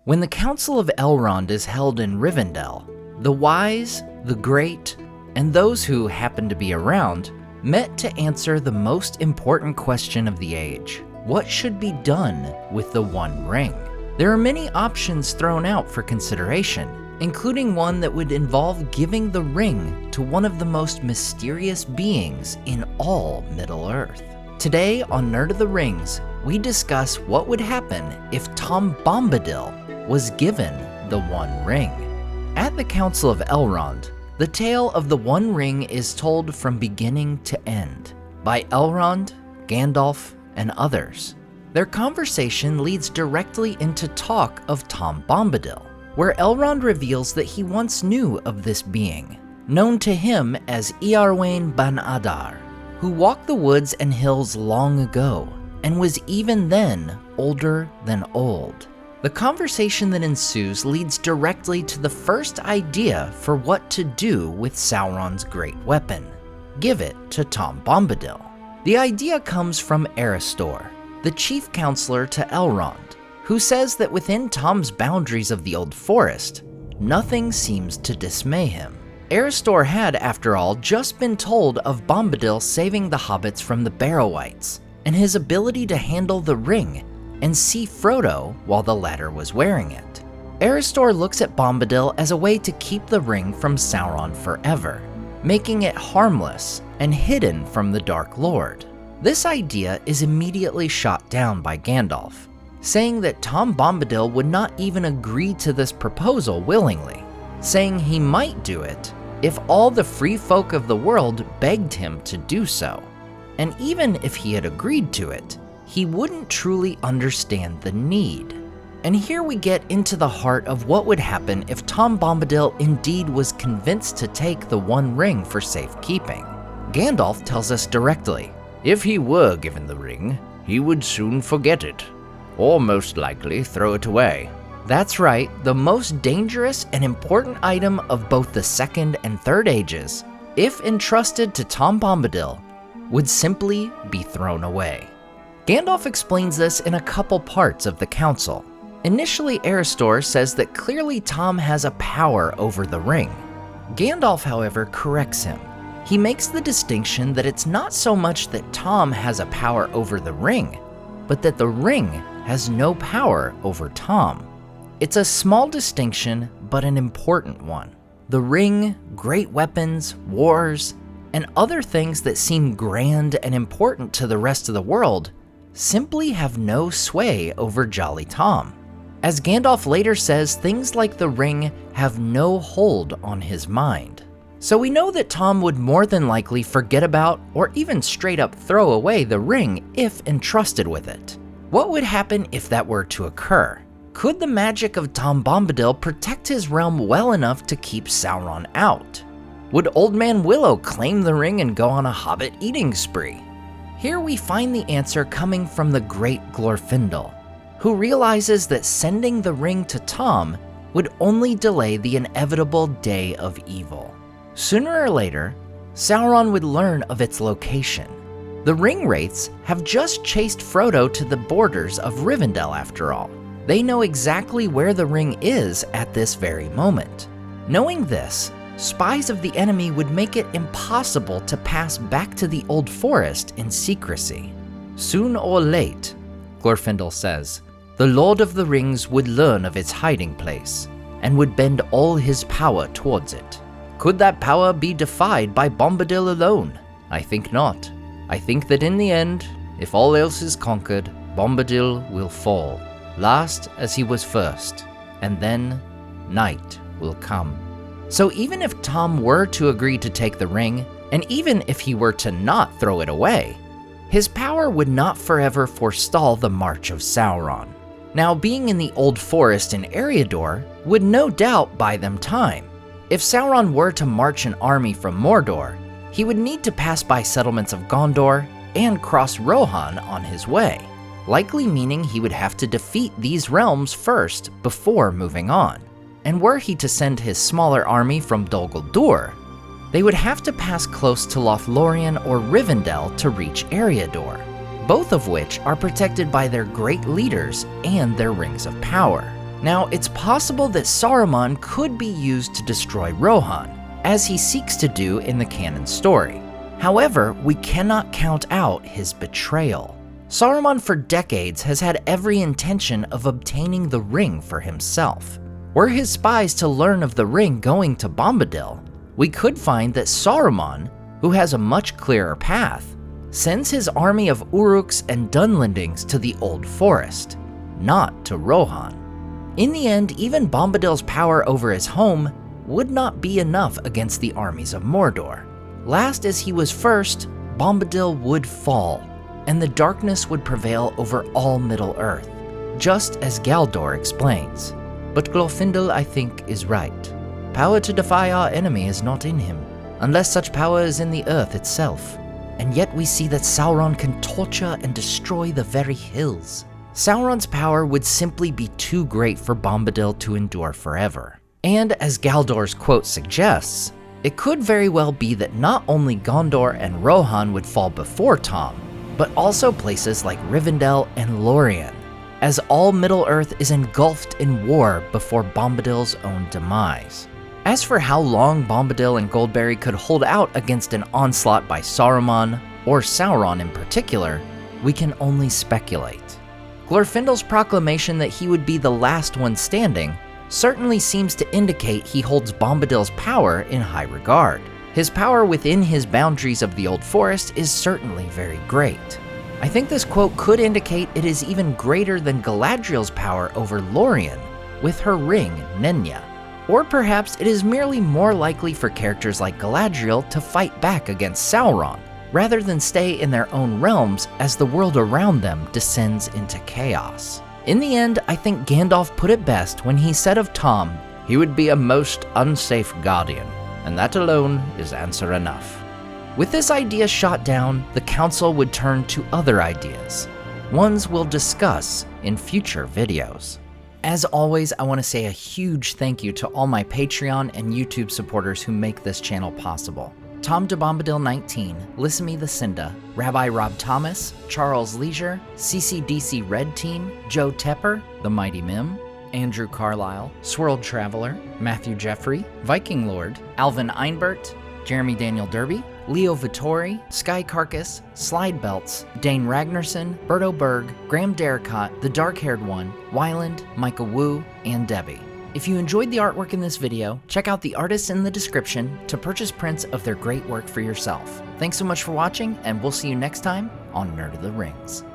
When the Council of Elrond is held in Rivendell, the wise, the great, and those who happen to be around met to answer the most important question of the age. What should be done with the One Ring? There are many options thrown out for consideration, including one that would involve giving the ring to one of the most mysterious beings in all Middle-earth. Today on Nerd of the Rings, we discuss what would happen if Tom Bombadil was given the One Ring. At the Council of Elrond, the tale of the One Ring is told from beginning to end by Elrond, Gandalf, and others. Their conversation leads directly into talk of Tom Bombadil, where Elrond reveals that he once knew of this being, known to him as Eärwain ban Adar, who walked the woods and hills long ago, and was even then older than old. The conversation that ensues leads directly to the first idea for what to do with Sauron's great weapon: give it to Tom Bombadil. The idea comes from Erestor, the chief counselor to Elrond, who says that within Tom's boundaries of the Old Forest, nothing seems to dismay him. Erestor had, after all, just been told of Bombadil saving the hobbits from the Barrowites, and his ability to handle the ring and see Frodo while the latter was wearing it. Erestor looks at Bombadil as a way to keep the ring from Sauron forever, making it harmless and hidden from the Dark Lord. This idea is immediately shot down by Gandalf, saying that Tom Bombadil would not even agree to this proposal willingly, saying he might do it if all the free folk of the world begged him to do so. And even if he had agreed to it, he wouldn't truly understand the need. And here we get into the heart of what would happen if Tom Bombadil indeed was convinced to take the One Ring for safekeeping. Gandalf tells us directly, if he were given the ring, he would soon forget it, or most likely throw it away. That's right, the most dangerous and important item of both the Second and Third Ages, if entrusted to Tom Bombadil, would simply be thrown away. Gandalf explains this in a couple parts of the council. Initially, Erestor says that clearly Tom has a power over the ring. Gandalf, however, corrects him. He makes the distinction that it's not so much that Tom has a power over the ring, but that the ring has no power over Tom. It's a small distinction, but an important one. The ring, great weapons, wars, and other things that seem grand and important to the rest of the world simply have no sway over Jolly Tom. As Gandalf later says, things like the ring have no hold on his mind. So we know that Tom would more than likely forget about or even straight up throw away the ring if entrusted with it. What would happen if that were to occur? Could the magic of Tom Bombadil protect his realm well enough to keep Sauron out? Would Old Man Willow claim the ring and go on a hobbit eating spree? Here we find the answer coming from the great Glorfindel, who realizes that sending the ring to Tom would only delay the inevitable day of evil. Sooner or later, Sauron would learn of its location. The ring wraiths have just chased Frodo to the borders of Rivendell after all. They know exactly where the ring is at this very moment. Knowing this, spies of the enemy would make it impossible to pass back to the Old Forest in secrecy. Soon or late, Glorfindel says, the Lord of the Rings would learn of its hiding place and would bend all his power towards it. Could that power be defied by Bombadil alone? I think not. I think that in the end, if all else is conquered, Bombadil will fall, last as he was first, and then night will come. So even if Tom were to agree to take the ring, and even if he were to not throw it away, his power would not forever forestall the march of Sauron. Now, being in the Old Forest in Eriador would no doubt buy them time. If Sauron were to march an army from Mordor, he would need to pass by settlements of Gondor and cross Rohan on his way, likely meaning he would have to defeat these realms first before moving on. And were he to send his smaller army from Dol Guldur, they would have to pass close to Lothlorien or Rivendell to reach Eriador, both of which are protected by their great leaders and their rings of power. Now, it's possible that Saruman could be used to destroy Rohan, as he seeks to do in the canon story. However, we cannot count out his betrayal. Saruman for decades has had every intention of obtaining the ring for himself. Were his spies to learn of the ring going to Bombadil, we could find that Saruman, who has a much clearer path, sends his army of Uruks and Dunlendings to the Old Forest, not to Rohan. In the end, even Bombadil's power over his home would not be enough against the armies of Mordor. Last as he was first, Bombadil would fall, and the darkness would prevail over all Middle-earth, just as Galdor explains. But Glorfindel, I think, is right. Power to defy our enemy is not in him, unless such power is in the earth itself. And yet we see that Sauron can torture and destroy the very hills. Sauron's power would simply be too great for Bombadil to endure forever. And as Galdor's quote suggests, it could very well be that not only Gondor and Rohan would fall before Tom, but also places like Rivendell and Lorien, as all Middle-earth is engulfed in war before Bombadil's own demise. As for how long Bombadil and Goldberry could hold out against an onslaught by Saruman, or Sauron in particular, we can only speculate. Glorfindel's proclamation that he would be the last one standing certainly seems to indicate he holds Bombadil's power in high regard. His power within his boundaries of the Old Forest is certainly very great. I think this quote could indicate it is even greater than Galadriel's power over Lorien with her ring, Nenya. Or perhaps it is merely more likely for characters like Galadriel to fight back against Sauron, rather than stay in their own realms as the world around them descends into chaos. In the end, I think Gandalf put it best when he said of Tom, he would be a most unsafe guardian, and that alone is answer enough. With this idea shot down, the council would turn to other ideas, ones we'll discuss in future videos. As always, I want to say a huge thank you to all my Patreon and YouTube supporters who make this channel possible. Tom Bombadil 19, Lissamy the Cinda, Rabbi Rob Thomas, Charles Leisure, CCDC Red Team, Joe Tepper, The Mighty Mim, Andrew Carlisle, Swirled Traveler, Matthew Jeffrey, Viking Lord, Alvin Einbert, Jeremy Daniel Derby, Leo Vittori, Sky Carcass, Slide Belts, Dane Ragnarsson, Berto Berg, Graham Derricott, The Dark-Haired One, Wyland, Micah Wu, and Debbie. If you enjoyed the artwork in this video, check out the artists in the description to purchase prints of their great work for yourself. Thanks so much for watching, and we'll see you next time on Nerd of the Rings.